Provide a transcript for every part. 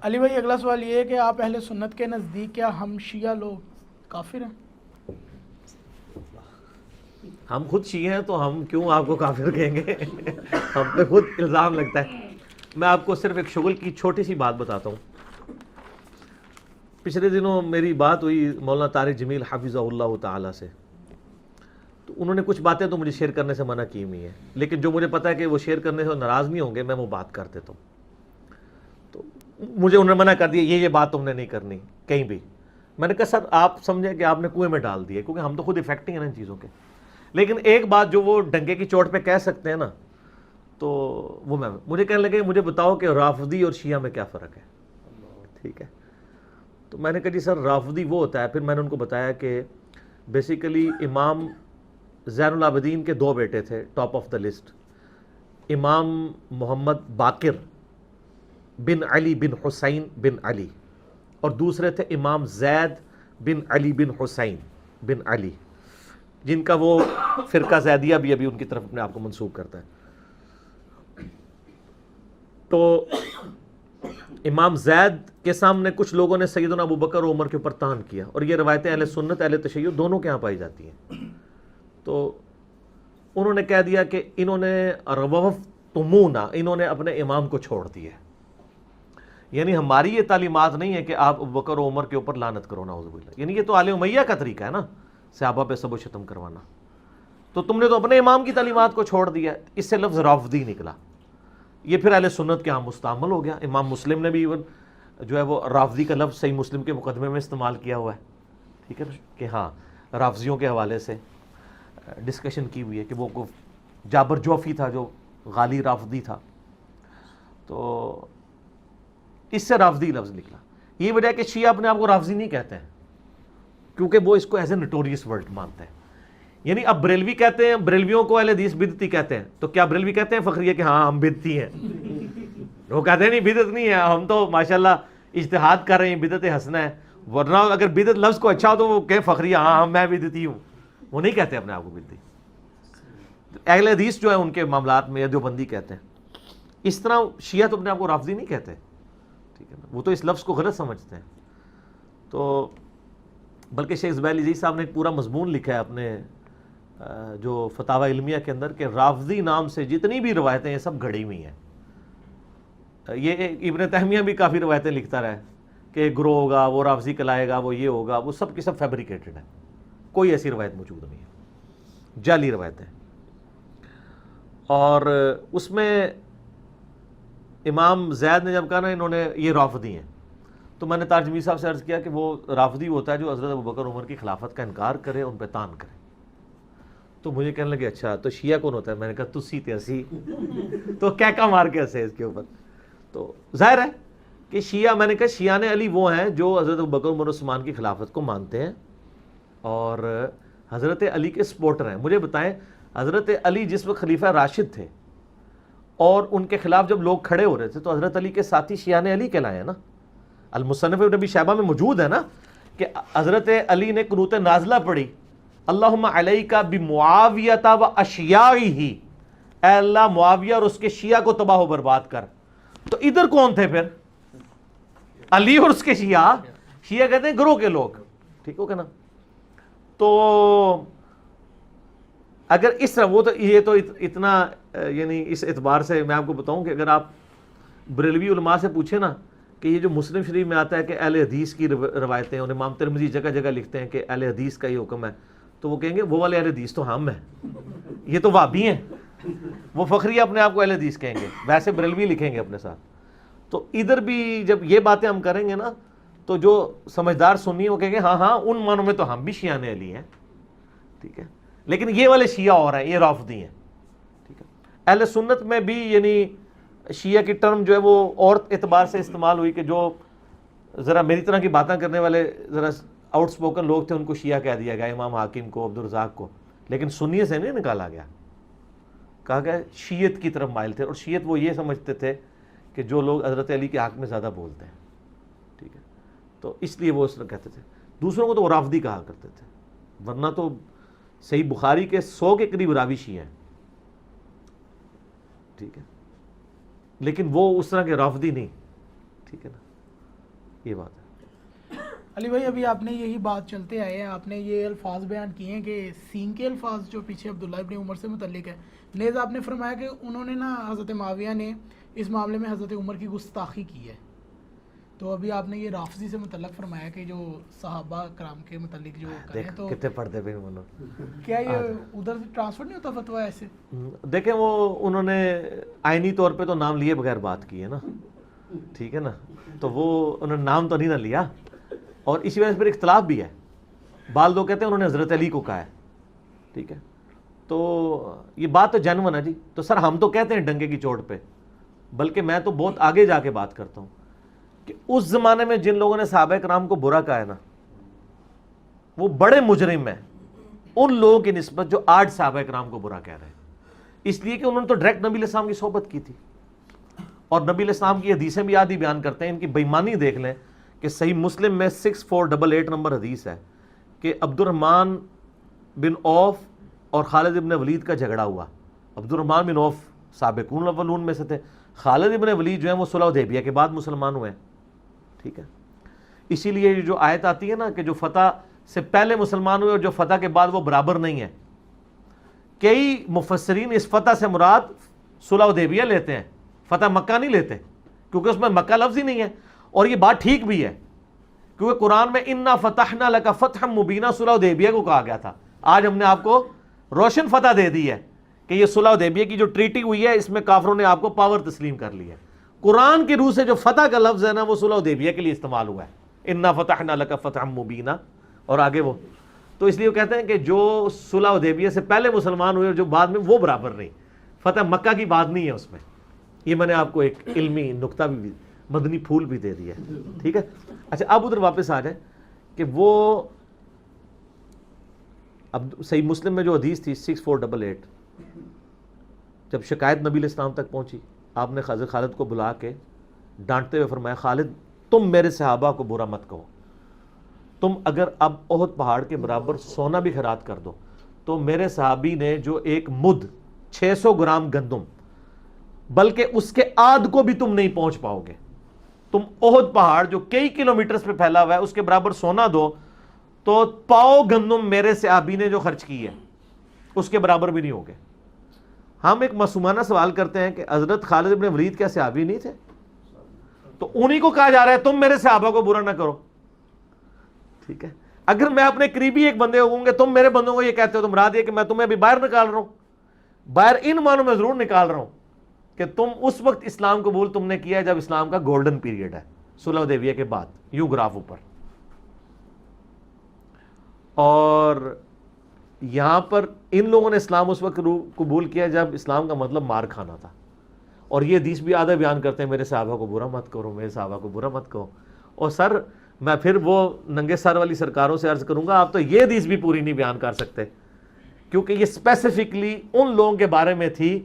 علی بھائی اگلا سوال یہ ہے کہ آپ اہل سنت کے نزدیک کیا ہم شیعہ لوگ کافر ہیں؟ ہم خود شیعہ ہیں تو ہم کیوں آپ کو کافر کہیں گے؟ ہم پہ خود الزام لگتا ہے. میں آپ کو صرف ایک شغل کی چھوٹی سی بات بتاتا ہوں. پچھلے دنوں میری بات ہوئی مولانا طارق جمیل حفظہ اللہ تعالیٰ سے. تو انہوں نے کچھ باتیں تو مجھے شیئر کرنے سے منع کی ہوئی ہیں، لیکن جو مجھے پتا ہے کہ وہ شیئر کرنے سے ناراض نہیں ہوں گے، میں وہ بات کر دیتا ہوں. تو مجھے انہوں نے منع کر دیا یہ بات تم نے نہیں کرنی کہیں بھی. میں نے کہا سر آپ سمجھیں کہ آپ نے کنویں میں ڈال دیے، کیونکہ ہم تو خود افیکٹنگ ہیں ان چیزوں کے. لیکن ایک بات جو وہ ڈنکے کی چوٹ پہ کہہ سکتے ہیں نا، تو وہ مجھے کہنے لگے مجھے بتاؤ کہ رافضی اور شیعہ میں کیا فرق ہے. ٹھیک ہے، تو میں نے کہا جی سر رافضی وہ ہوتا ہے. پھر میں نے ان کو بتایا کہ بیسیکلی امام زین العابدین کے دو بیٹے تھے ٹاپ آف دا لسٹ، امام محمد باقر بن علی بن حسین بن علی، اور دوسرے تھے امام زید بن علی بن حسین بن علی، جن کا وہ فرقہ زیدیہ بھی ابھی ان کی طرف اپنے آپ کو منسوب کرتا ہے. تو امام زید کے سامنے کچھ لوگوں نے سیدنا ابو بکر و عمر کے اوپر طعن کیا، اور یہ روایتیں اہل سنت اہل تشیع دونوں کے ہاں پائی جاتی ہیں. تو انہوں نے کہہ دیا کہ انہوں نے روفتمونا، انہوں نے اپنے امام کو چھوڑ دیا. یعنی ہماری یہ تعلیمات نہیں ہے کہ آپ ابو بکر و عمر کے اوپر لعنت کرو نعوذ باللہ. یعنی یہ تو آل امیہ کا طریقہ ہے نا، صحابہ پہ سب و شتم کروانا. تو تم نے تو اپنے امام کی تعلیمات کو چھوڑ دیا، اس سے لفظ رافضی نکلا. یہ پھر اہل سنت کے ہاں مستعمل ہو گیا. امام مسلم نے بھی ایون جو ہے وہ رافضی کا لفظ صحیح مسلم کے مقدمے میں استعمال کیا ہوا ہے. ٹھیک ہے نا، کہ ہاں رافضیوں کے حوالے سے ڈسکشن کی ہوئی ہے کہ وہ جابر جوفی تھا جو غالی رافضی تھا، تو اس سے رافضی لفظ نکلا. یہ وجہ ہے کہ شیعہ اپنے آپ کو رافضی نہیں کہتے ہیں، کیونکہ وہ اس کو ایز اے نوٹوریس ورڈ مانتے ہیں. یعنی اب بریلوی کہتے ہیں، بریلویوں کو اہل حدیث بدعتی کہتے ہیں، تو کیا بریلوی کہتے ہیں فخریہ کہ ہاں ہم بدعتی ہیں؟ وہ کہتے ہیں نہیں بدعت نہیں ہے، ہم تو ماشاءاللہ اجتہاد کر رہے ہیں، بدعت حسنہ ہے. ورنہ اگر بدعت لفظ کو اچھا ہو تو وہ کہیں فخریہ ہاں میں بدعتی ہوں. وہ نہیں کہتے اپنے آپ کو بدعتی. اہل حدیث جو ہے ان کے معاملات میں دیوبندی کہتے ہیں. اس طرح شیعہ تو اپنے آپ کو رافضی نہیں کہتے. ٹھیک ہے نا، وہ تو اس لفظ کو غلط سمجھتے ہیں. تو بلکہ شیخ زبیر علی صاحب نے ایک پورا مضمون لکھا ہے اپنے جو فتاوی علمیہ کے اندر کہ رافضی نام سے جتنی بھی روایتیں ہیں سب گھڑی ہوئی ہیں. یہ ابن تیمیہ بھی کافی روایتیں لکھتا رہا ہے کہ گروہ ہوگا، وہ رافضی کہلائے گا، وہ یہ ہوگا، وہ سب کی سب فیبریکیٹڈ ہے. کوئی ایسی روایت موجود نہیں ہے، جعلی روایتیں. اور اس میں امام زید نے جب کہا نا انہوں نے یہ رافضی ہیں، تو میں نے طارق جمیل صاحب سے عرض کیا کہ وہ رافضی ہوتا ہے جو حضرت ابوبکر عمر کی خلافت کا انکار کرے، ان پہ طعن کرے. تو مجھے کہنے لگے اچھا تو شیعہ کون ہوتا ہے؟ میں نے کہا تسی تیسی. تو کہکا مار کے ہنسے اس کے اوپر. تو ظاہر ہے کہ شیعہ، میں نے کہا شیعان علی وہ ہیں جو حضرت ابوبکر عمر عثمان کی خلافت کو مانتے ہیں اور حضرت علی کے سپورٹر ہیں. مجھے بتائیں حضرت علی جس وقت خلیفہ راشد تھے اور ان کے خلاف جب لوگ کھڑے ہو رہے تھے تو حضرت علی کے ساتھی شیعان علی کہلائے ہیں نا. المصنف ابن ابی شیبہ میں موجود ہے نا کہ حضرت علی نے قنوت نازلہ پڑھی، اللہم علیک بمعاویہ و اشیاعہ، اے اللہ معاویہ اور اس کے شیعہ کو تباہ و برباد کر. تو ادھر کون تھے پھر؟ علی اور اس کے شیعہ. شیعہ کہتے ہیں گروہ کے لوگ. ٹھیک ہو کہ نا. تو اگر اس طرح وہ تو یہ تو اتنا یعنی اس اعتبار سے میں آپ کو بتاؤں کہ اگر آپ بریلوی علماء سے پوچھیں نا کہ یہ جو مسلم شریف میں آتا ہے کہ اہل حدیث کی روایتیں، اور امام ترمذی جگہ جگہ لکھتے ہیں کہ اہل حدیث کا یہ حکم ہے، تو وہ کہیں گے وہ والے اہل حدیث تو ہم ہیں، یہ تو وہابی ہیں. وہ فخریہ اپنے آپ کو اہل حدیث کہیں گے، ویسے بریلوی لکھیں گے اپنے ساتھ. تو ادھر بھی جب یہ باتیں ہم کریں گے نا تو جو سمجھدار سنی وہ کہیں گے ہاں ہاں ان معنوں میں تو ہم بھی شیعان علی ہیں. ٹھیک ہے، لیکن یہ والے شیعہ اور ہیں، یہ رافضی ہیں. ٹھیک ہے، اہل سنت میں بھی یعنی شیعہ کی ٹرم جو ہے وہ اور اعتبار سے استعمال ہوئی کہ جو ذرا میری طرح کی باتیں کرنے والے ذرا آؤٹ سپوکن لوگ تھے ان کو شیعہ کہہ دیا گیا، امام حاکم کو، عبدالرزاق کو. لیکن سنیے سے نہیں نکالا گیا، کہا گیا شیعت کی طرف مائل تھے. اور شیعت وہ یہ سمجھتے تھے کہ جو لوگ حضرت علی کے حق میں زیادہ بولتے ہیں. ٹھیک ہے، تو اس لیے وہ اس طرح کہتے تھے. دوسروں کو تو وہ رافضی کہا کرتے تھے، ورنہ تو صحیح بخاری کے 100 کے قریب راوی شیعہ ہیں. ٹھیک ہے، لیکن وہ اس طرح کے رافضی نہیں. ٹھیک ہے نا. یہ بات ہے. علی بھائی ابھی آپ نے یہی بات چلتے آئے ہیں, آپ نے یہ الفاظ بیان کیے ہیں کہ سین کے الفاظ جو پیچھے عبداللہ ابن عمر سے متعلق ہے, نیز آپ نے فرمایا کہ انہوں نے نا حضرت معاویہ نے اس معاملے میں حضرت عمر کی گستاخی کی ہے. تو ابھی آپ نے یہ رافضی سے متعلق فرمایا کہ جو صحابہ کرام کے متعلق جو کریں, تو کتنے پڑھتے پہ کیا یہ ادھر ٹرانسفر نہیں ہوتا فتویٰ ایسے؟ دیکھیں وہ انہوں نے آئینی طور پہ تو نام لیے بغیر بات کی ہے نا, ٹھیک ہے نا, تو وہ انہوں نے نام تو نہیں نہ لیا, اور اسی وجہ سے پھر اختلاف بھی ہے. بعض لوگ کہتے ہیں انہوں نے حضرت علی کو کہا ہے, ٹھیک ہے, تو یہ بات تو جینون ہے جی. تو سر ہم تو کہتے ہیں ڈنگے کی چوٹ پہ, بلکہ میں تو بہت آگے جا کے بات کرتا ہوں کہ اس زمانے میں جن لوگوں نے صحابہ کرام کو برا کہا ہے نا, وہ بڑے مجرم ہیں ان لوگوں کی نسبت جو آج صحابہ کرام کو برا کہہ رہے ہیں, اس لیے کہ انہوں نے تو ڈائریکٹ نبی علیہ السلام کی صحبت کی تھی, اور نبی علیہ السلام کی حدیثیں بھی آدھی بیان کرتے ہیں. ان کی بےایمانی دیکھ لیں کہ صحیح مسلم میں 6488 نمبر حدیث ہے کہ عبد الرحمن بن عوف اور خالد ابن ولید کا جھگڑا ہوا. عبد الرحمن بن عوف سابقون الاولون میں سے تھے, خالد ابن ولید جو ہیں وہ صلح حدیبیہ کے بعد مسلمان ہوئے ہیں, ٹھیک ہے. اسی لیے جو آیت آتی ہے نا کہ جو فتح سے پہلے مسلمان ہوئے اور جو فتح کے بعد وہ برابر نہیں ہے, کئی مفسرین اس فتح سے مراد صلح حدیبیہ لیتے ہیں, فتح مکہ نہیں لیتے, کیونکہ اس میں مکہ لفظ ہی نہیں ہے. اور یہ بات ٹھیک بھی ہے, کیونکہ قرآن میں انا فتحنا لک فتحا مبینا صلح حدیبیہ کو کہا گیا تھا. آج ہم نے آپ کو روشن فتح دے دی ہے کہ یہ صلح حدیبیہ کی جو ٹریٹی ہوئی ہے اس میں کافروں نے آپ کو پاور تسلیم کر لی ہے. قرآن کی روح سے جو فتح کا لفظ ہے نا وہ صلح حدیبیہ کے لیے استعمال ہوا ہے, انا فتحنا لک فتحا مبینا, اور آگے وہ. تو اس لیے وہ کہتے ہیں کہ جو صلح حدیبیہ سے پہلے مسلمان ہوئے اور جو بعد میں, وہ برابر نہیں, فتح مکہ کی بات نہیں ہے اس میں. یہ میں نے آپ کو ایک علمی نقطہ بھی, مدنی پھول بھی دے دیا ہے, ٹھیک ہے. اچھا اب ادھر واپس آ جائیں کہ وہ اب صحیح مسلم میں جو حدیث تھی 6488, جب شکایت نبی علیہ السلام تک پہنچی, آپ نے حضرت خالد کو بلا کے ڈانٹتے ہوئے فرمایا, خالد تم میرے صحابہ کو برا مت کہو, تم اگر اب احد پہاڑ کے برابر سونا بھی خیرات کر دو تو میرے صحابی نے جو ایک مد 600 گرام گندم, بلکہ اس کے آدھ کو بھی تم نہیں پہنچ پاؤ گے. تم احد پہاڑ جو کئی کلومیٹرز پہ پھیلا ہوا ہے اس کے برابر سونا دو تو پاؤ گندم میرے صحابی نے جو خرچ کی ہے اس کے برابر بھی نہیں ہوگے. ہم ایک معصومانہ سوال کرتے ہیں کہ حضرت خالد ابن ولید کیا صحابی نہیں تھے؟ تو انہی کو کہا جا رہا ہے تم میرے صحابہ کو برا نہ کرو, ٹھیک ہے. اگر میں اپنے قریبی ایک بندے ہوں گے, تم میرے بندوں کو یہ کہتے ہو تو مراد یہ کہ میں تمہیں ابھی باہر نکال رہا ہوں. باہر ان معنوں میں ضرور نکال رہا ہوں کہ تم اس وقت اسلام قبول تم نے کیا ہے جب اسلام کا گولڈن پیریڈ ہے, صلح حدیبیہ کے بعد, یوں گراف اوپر. اور یہاں پر ان لوگوں نے اسلام اس وقت قبول کیا جب اسلام کا مطلب مار کھانا تھا. اور یہ حدیث بھی آدھا بیان کرتے ہیں میرے صحابہ کو برا مت کرو, میرے صحابہ کو برا مت کہو. اور سر میں پھر وہ ننگے سر والی سرکاروں سے عرض کروں گا, آپ تو یہ حدیث بھی پوری نہیں بیان کر سکتے, کیونکہ یہ اسپیسیفکلی ان لوگوں کے بارے میں تھی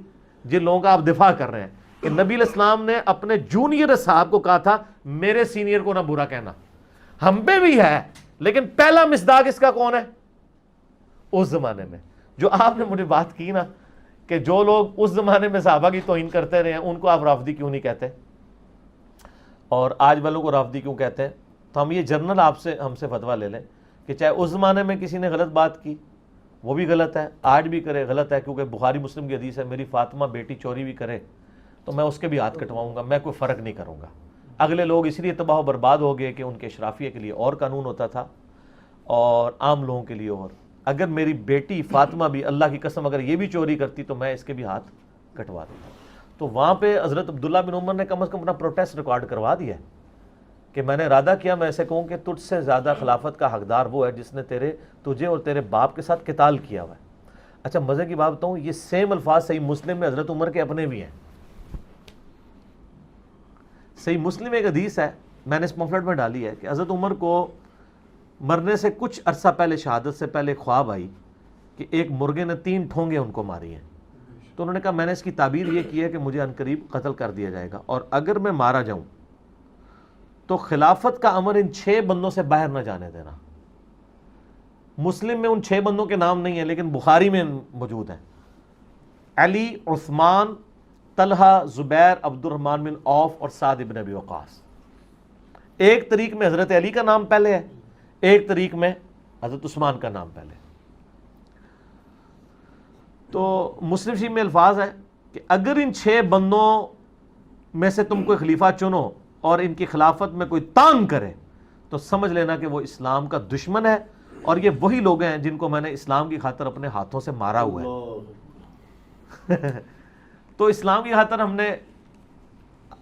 جن لوگوں کا آپ دفاع کر رہے ہیں کہ نبی علیہ السلام نے اپنے جونیئر صاحب کو کہا تھا میرے سینئر کو نہ برا کہنا. ہم پہ بھی ہے, لیکن پہلا مصداق اس کا کون ہے اس زمانے میں؟ جو آپ نے مجھے بات کی نا کہ جو لوگ اس زمانے میں صحابہ کی توہین کرتے رہے ہیں ان کو آپ رافضی کیوں نہیں کہتے, اور آج والوں کو رافضی کیوں کہتے ہیں؟ تو ہم یہ جرنل آپ سے ہم سے فتویٰ لے لیں کہ چاہے اس زمانے میں کسی نے غلط بات کی وہ بھی غلط ہے, آج بھی کرے غلط ہے, کیونکہ بخاری مسلم کی حدیث ہے میری فاطمہ بیٹی چوری بھی کرے تو میں اس کے بھی ہاتھ کٹواؤں گا, میں کوئی فرق نہیں کروں گا. اگلے لوگ اس لیے تباہ و برباد ہو گئے کہ ان کے اشرافیہ کے لیے اور قانون ہوتا تھا اور عام لوگوں کے لیے اور. اگر میری بیٹی فاطمہ بھی اللہ کی قسم اگر یہ بھی چوری کرتی تو میں اس کے بھی ہاتھ کٹوا دیتا. تو وہاں پہ حضرت عبداللہ بن عمر نے کم از کم اپنا پروٹیسٹ ریکارڈ کروا دیا ہے کہ میں نے ارادہ کیا میں ایسے کہوں کہ تجھ سے زیادہ خلافت کا حقدار وہ ہے جس نے تجھے اور تیرے باپ کے ساتھ قتال کیا ہوا ہے. اچھا مزے کی بات بتاؤں, یہ سیم الفاظ صحیح مسلم میں حضرت عمر کے اپنے بھی ہیں. صحیح مسلم ایک حدیث ہے, میں نے اس پمفلٹ میں ڈالی ہے کہ حضرت عمر کو مرنے سے کچھ عرصہ پہلے, شہادت سے پہلے خواب آئی کہ ایک مرغے نے 3 ٹھونگیں ان کو ماری ہیں. تو انہوں نے کہا میں نے اس کی تعبیر یہ کی ہے کہ مجھے عنقریب قتل کر دیا جائے گا, اور اگر میں مارا جاؤں تو خلافت کا امر ان 6 بندوں سے باہر نہ جانے دینا. مسلم میں ان 6 بندوں کے نام نہیں ہیں لیکن بخاری میں موجود ہیں, علی, عثمان, طلحہ, زبیر, عبد الرحمن بن عوف اور سعد ابن ابی وقاص. ایک طریق میں حضرت علی کا نام پہلے ہے، ایک طریق میں حضرت عثمان کا نام پہلے. تو مسلم شریف میں الفاظ ہے کہ اگر ان 6 بندوں میں سے تم کوئی خلیفہ چنو اور ان کی خلافت میں کوئی تان کرے تو سمجھ لینا کہ وہ اسلام کا دشمن ہے، اور یہ وہی لوگ ہیں جن کو میں نے اسلام کی خاطر اپنے ہاتھوں سے مارا ہوا ہے. تو اسلام کی خاطر ہم نے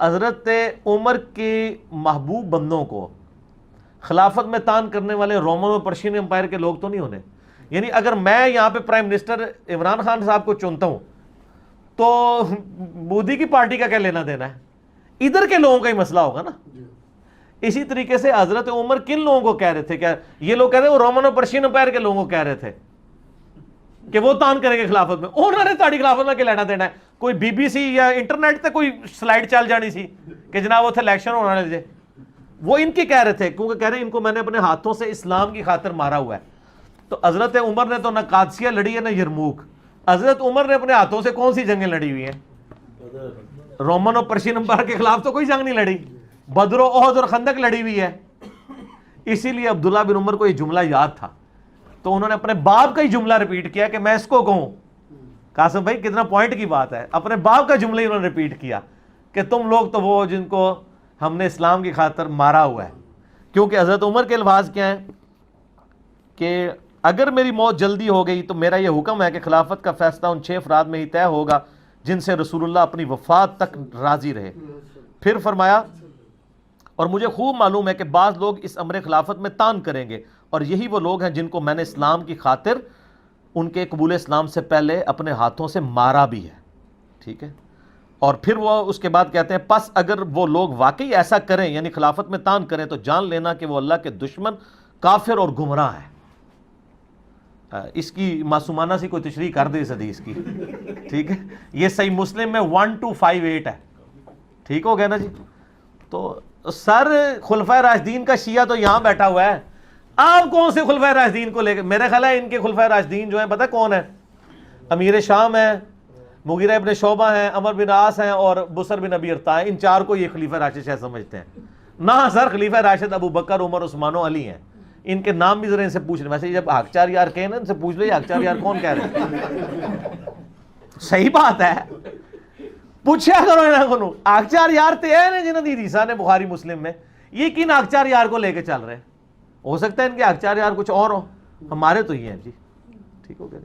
حضرت عمر کے محبوب بندوں کو خلافت میں تان کرنے والے رومن اور پرشین امپائر کے لوگ تو نہیں ہونے. یعنی اگر میں یہاں پہ پرائم منسٹر عمران خان صاحب کو چنتا ہوں تو مودی کی پارٹی کا کیا لینا دینا ہے؟ ادھر کے لوگوں کا ہی مسئلہ ہوگا نا. اسی طریقے سے حضرت عمر کن لوگوں کو کہہ رہے تھے؟ کیا یہ لوگ کہہ رہے ہیں وہ رومن اور پرشین امپائر کے لوگوں کو کہہ رہے تھے کہ وہ تان کریں گے خلافت میں. انہوں نے تاڑی خلافت میں کیا لینا دینا ہے؟ کوئی بی بی سی یا انٹرنیٹ تے کوئی سلائیڈ چل جانی سی کہ جناب اتنے الیکشن ہونا لے. وہ ان کے کہہ رہے تھے کیونکہ کہہ رہے ہیں ان کو میں نے اپنے ہاتھوں سے اسلام کی خاطر مارا ہوا ہے. تو حضرت عمر نے تو نہ قادسیہ لڑی ہے نہ یرموک. حضرت عمر نے اپنے ہاتھوں سے کون سی جنگیں لڑی ہوئی ہیں؟ رومن اور پرشین امپائر کے خلاف تو کوئی جنگ نہیں لڑی. بدر و احد اور خندق لڑی ہوئی ہے. اسی لیے عبداللہ بن عمر کو یہ جملہ یاد تھا تو انہوں نے اپنے باپ کا ہی جملہ ریپیٹ کیا کہ میں اس کو کہوں. قاسم بھائی کتنا پوائنٹ کی بات ہے. اپنے باپ کا جملہ ہی انہوں نے ریپیٹ کیا کہ تم لوگ تو وہ جن کو ہم نے اسلام کی خاطر مارا ہوا ہے. کیونکہ حضرت عمر کے الفاظ کیا ہیں کہ اگر میری موت جلدی ہو گئی تو میرا یہ حکم ہے کہ خلافت کا فیصلہ ان 6 افراد میں ہی طے ہوگا جن سے رسول اللہ اپنی وفات تک راضی رہے. پھر فرمایا اور مجھے خوب معلوم ہے کہ بعض لوگ اس امر خلافت میں تان کریں گے اور یہی وہ لوگ ہیں جن کو میں نے اسلام کی خاطر ان کے قبول اسلام سے پہلے اپنے ہاتھوں سے مارا بھی ہے. ٹھیک ہے. اور پھر وہ اس کے بعد کہتے ہیں پس اگر وہ لوگ واقعی ایسا کریں یعنی خلافت میں تان کریں تو جان لینا کہ وہ اللہ کے دشمن، کافر اور گمراہ ہیں. اس کی معصومانہ سی کوئی تشریح کر دے اس حدیث کی. ٹھیک ہے. یہ صحیح مسلم میں 1258 ہے. ٹھیک ہو گیا نا جی. تو سر خلفائے راشدین کا شیعہ تو یہاں بیٹھا ہوا ہے. آپ کون سے خلفائے راشدین کو لے کے؟ میرے خیال ہے ان کے خلفائے راشدین جو ہیں پتہ کون ہیں؟ امیر شام ہیں، مغیرہ ابن شعبہ ہیں، عمر بن عاص ہیں اور بصر بن ابی ارطاء ہیں. ان 4 کو یہ خلیفہ راشد شاید سمجھتے ہیں. نہ سر، خلیفہ راشد ابو بکر، عمر، عثمان و علی ہیں. ان کے نام بھی ذرا ان سے پوچھ لیں. ویسے جب حق یار کہیں نا ان سے پوچھ لو یہ حق یار کون کہہ رہے ہیں. صحیح بات ہے، پوچھا کرو انہاں کو. حق یار تے ہیں جنہاں دی حدیثاں نے بخاری مسلم میں. یہ کن حق یار کو لے کے چل رہے ہیں؟ ہو سکتا ہے ان کے حق یار کچھ اور ہو، ہمارے تو یہ ہیں جی. ٹھیک ہو گیا.